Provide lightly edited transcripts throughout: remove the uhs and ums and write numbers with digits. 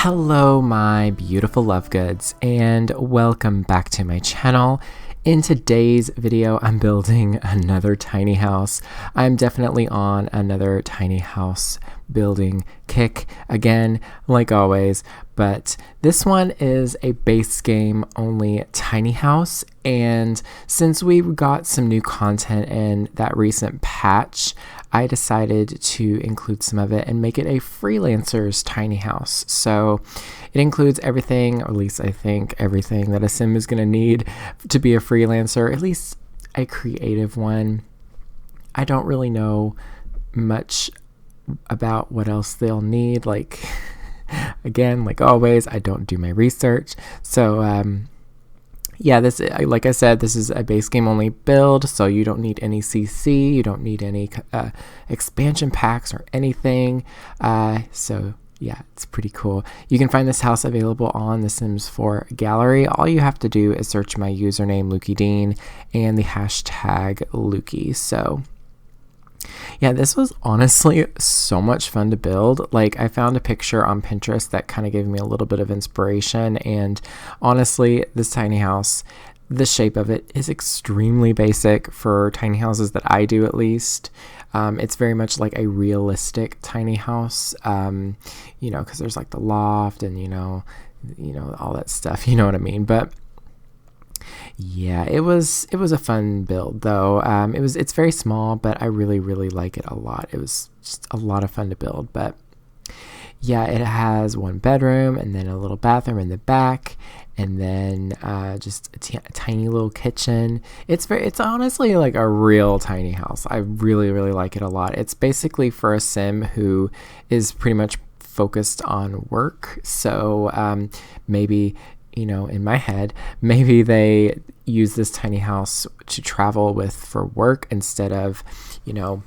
Hello, my beautiful love goods, and welcome back to my channel. In today's video, I'm building another tiny house. I'm definitely on another tiny house building kick again, like always, but this one is a base game only tiny house. And since we got some new content in that recent patch, I decided to include some of it and make it a freelancer's tiny house. So it includes everything, or at least I think everything that a sim is going to need to be a freelancer, at least a creative one. I don't really know much about what else they'll need. Like, again, like always, I don't do my research. So, yeah, this, like I said, this is a base game only build, so you don't need any CC, you don't need any expansion packs or anything. So yeah, it's pretty cool. You can find this house available on the Sims 4 gallery. All you have to do is search my username lukeydean and the hashtag Lukey. So yeah, this was honestly so much fun to build. Like, I found a picture on Pinterest that kind of gave me a little bit of inspiration, and honestly, this tiny house, the shape of it is extremely basic for tiny houses that I do, at least. It's very much like a realistic tiny house, you know, because there's like the loft and you know all that stuff, you know what I mean. But yeah, it was a fun build though. It's very small, but I really like it a lot. It was just a lot of fun to build. But yeah, it has one bedroom and then a little bathroom in the back, and then just a tiny little kitchen. It's honestly like a real tiny house. I really like it a lot. It's basically for a sim who is pretty much focused on work. So maybe, you know, in my head, maybe they use this tiny house to travel with for work instead of, you know,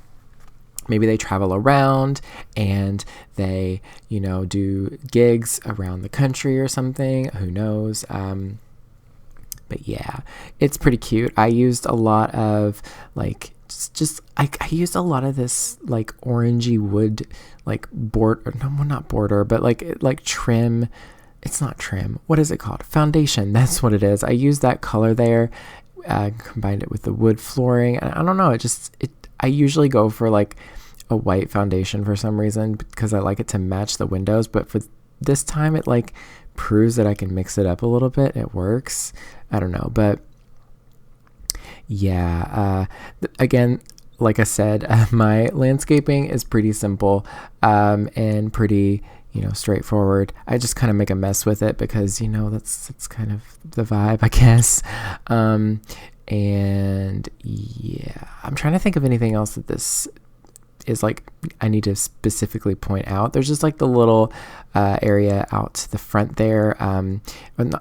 maybe they travel around and they, you know, do gigs around the country or something. Who knows? But yeah, it's pretty cute. I used a lot of like, I used a lot of this like orangey wood, like not border, but like trim. It's not trim. What is it called? Foundation. That's what it is. I used that color there, combined it with the wood flooring. And I don't know. I usually go for like a white foundation for some reason because I like it to match the windows. But for this time, it like proves that I can mix it up a little bit. It works. I don't know. But yeah, again, like I said, my landscaping is pretty simple and pretty, you know, straightforward. I just kind of make a mess with it because, you know, that's kind of the vibe, I guess. And yeah, I'm trying to think of anything else that this is like I need to specifically point out. There's just like the little area out to the front there.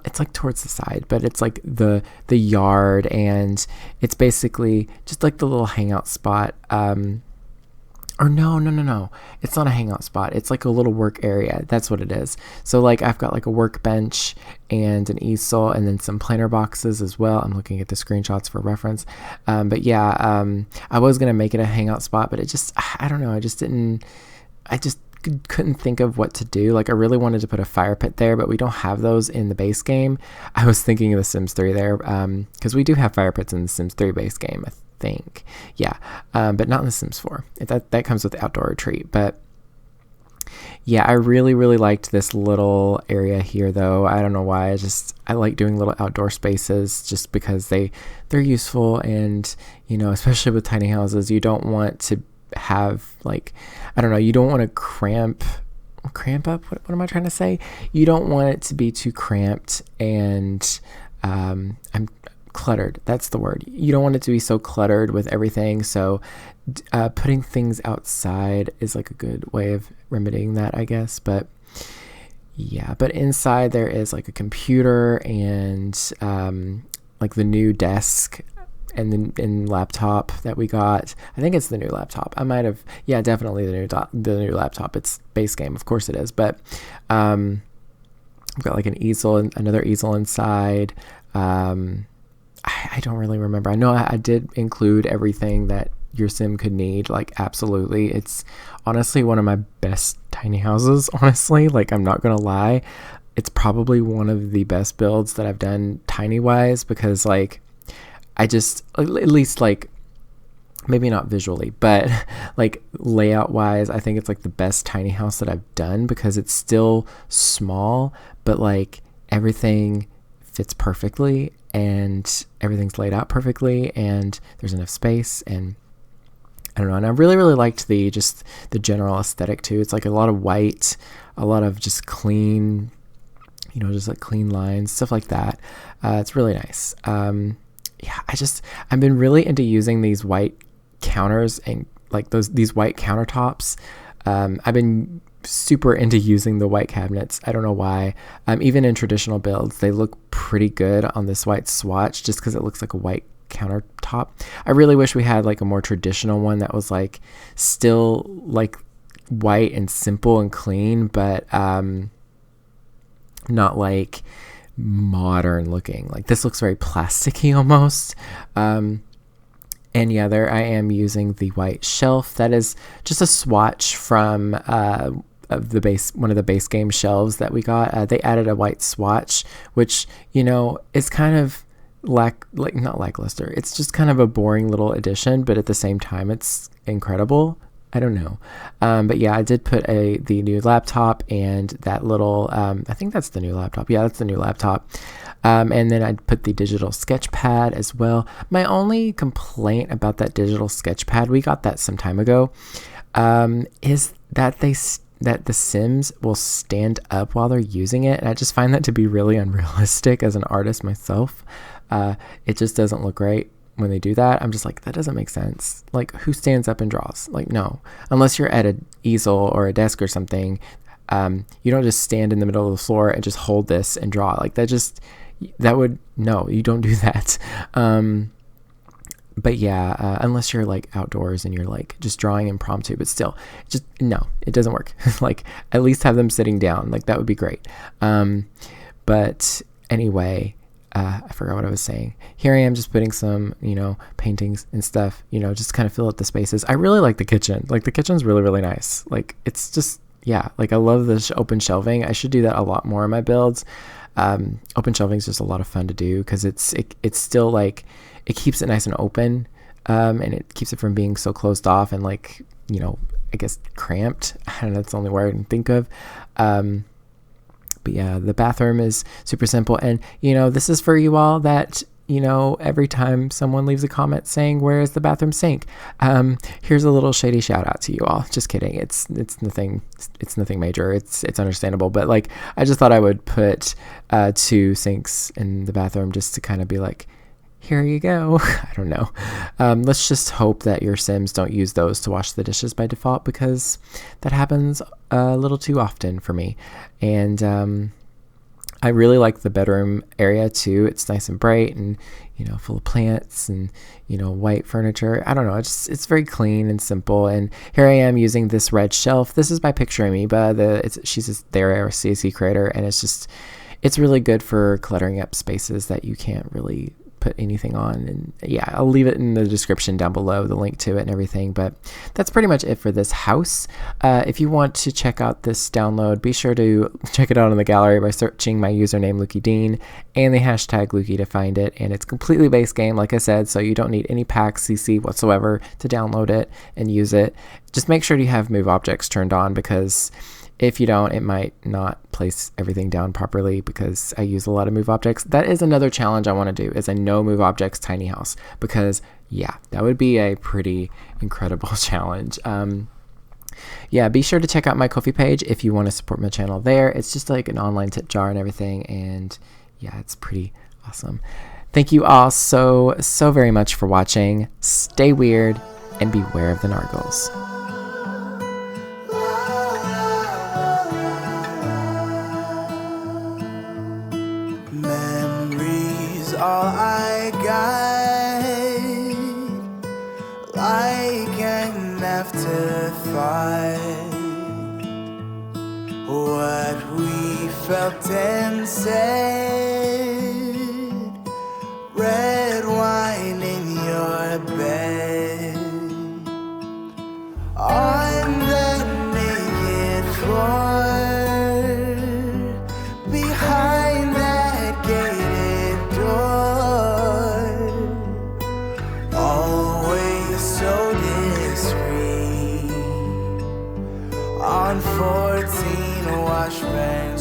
It's like towards the side, but it's like the yard, and it's basically just like the little hangout spot. Or no. It's not a hangout spot. It's like a little work area. That's what it is. So like I've got like a workbench and an easel and then some planter boxes as well. I'm looking at the screenshots for reference. But yeah, I was going to make it a hangout spot, but I don't know. I just couldn't think of what to do. Like I really wanted to put a fire pit there, but we don't have those in the base game. I was thinking of the Sims 3 there because we do have fire pits in the Sims 3 base game, I think. Yeah, but not in the Sims 4. That comes with the outdoor retreat. But yeah, I really liked this little area here though. I don't know why. I like doing little outdoor spaces just because they're useful, and you know, especially with tiny houses, you don't want to have like, I don't know, you don't want to cramp up. What am I trying to say? You don't want it to be too cramped and I'm cluttered. That's the word. You don't want it to be so cluttered with everything. So putting things outside is like a good way of remedying that, I guess. But yeah, but inside there is like a computer and like the new desk and laptop that we got. I think it's the new laptop. I might have, yeah, definitely the new laptop. It's base game, of course it is. But I've got like an easel and another easel inside. I don't really remember. I know I did include everything that your sim could need. Like, absolutely. It's honestly one of my best tiny houses, honestly. Like, I'm not gonna lie. It's probably one of the best builds that I've done tiny wise, because like I just, at least like, maybe not visually, but like layout wise, I think it's like the best tiny house that I've done, because it's still small, but like everything fits perfectly and everything's laid out perfectly and there's enough space. And I don't know. And I really, really liked the general aesthetic too. It's like a lot of white, a lot of just clean, just like clean lines, stuff like that. It's really nice. Yeah, I've been really into using these white counters and like these white countertops. I've been super into using the white cabinets. I don't know why. Even in traditional builds, they look pretty good on this white swatch, just because it looks like a white countertop. I really wish we had like a more traditional one that was like still like white and simple and clean, but not like modern looking. Like, this looks very plasticky almost. And yeah, there I am using the white shelf. That is just a swatch from of the base, one of the base game shelves that we got. They added a white swatch, which is kind of not lackluster. It's just kind of a boring little addition, but at the same time, it's incredible. I don't know. But yeah, I did put the new laptop and that little, I think that's the new laptop. Yeah, that's the new laptop. And then I put the digital sketch pad as well. My only complaint about that digital sketch pad, we got that some time ago, is that that the Sims will stand up while they're using it. And I just find that to be really unrealistic as an artist myself. It just doesn't look great when they do that. I'm just like, that doesn't make sense. Like, who stands up and draws? Like, no, unless you're at an easel or a desk or something, you don't just stand in the middle of the floor and just hold this and draw. Like, no, you don't do that. But yeah, unless you're like outdoors and you're like just drawing impromptu, but still, no, it doesn't work. Like, at least have them sitting down. Like, that would be great. But anyway, I forgot what I was saying. Here I am just putting some, paintings and stuff, just kind of fill out the spaces. I really like the kitchen. Like, the kitchen's really, really nice. Like, it's just, yeah, like I love the open shelving. I should do that a lot more in my builds. Open shelving is just a lot of fun to do, because it's still like, it keeps it nice and open, and it keeps it from being so closed off and like, I guess cramped. I don't know, that's the only word I can think of. But yeah, the bathroom is super simple. And, this is for you all that, every time someone leaves a comment saying, where is the bathroom sink? Here's a little shady shout out to you all. Just kidding. It's nothing major. It's understandable. But like, I just thought I would put 2 sinks in the bathroom just to kind of be like, here you go. I don't know. Let's just hope that your Sims don't use those to wash the dishes by default, because that happens a little too often for me. And I really like the bedroom area too. It's nice and bright and, full of plants and, white furniture. I don't know. It's very clean and simple. And here I am using this red shelf. This is by Picture Amoeba. She's their CSC creator, and it's really good for cluttering up spaces that you can't really put anything on. And yeah, I'll leave it in the description down below, the link to it and everything. But that's pretty much it for this house. If you want to check out this download, be sure to check it out in the gallery by searching my username lukeydean and the hashtag Lukey to find it. And it's completely base game, like I said, so you don't need any packs CC whatsoever to download it and use it. Just make sure you have move objects turned on, because if you don't, it might not place everything down properly, because I use a lot of move objects. That is another challenge I want to do, is a no move objects tiny house, because yeah, that would be a pretty incredible challenge. Yeah, be sure to check out my Ko-fi page if you want to support my channel there. It's just like an online tip jar and everything, and yeah, it's pretty awesome. Thank you all so very much for watching. Stay weird and beware of the nargles. All I got, like an afterthought, what we felt and said, red wine in your bed. born behind that gated door, always so discreet on 14 Washburn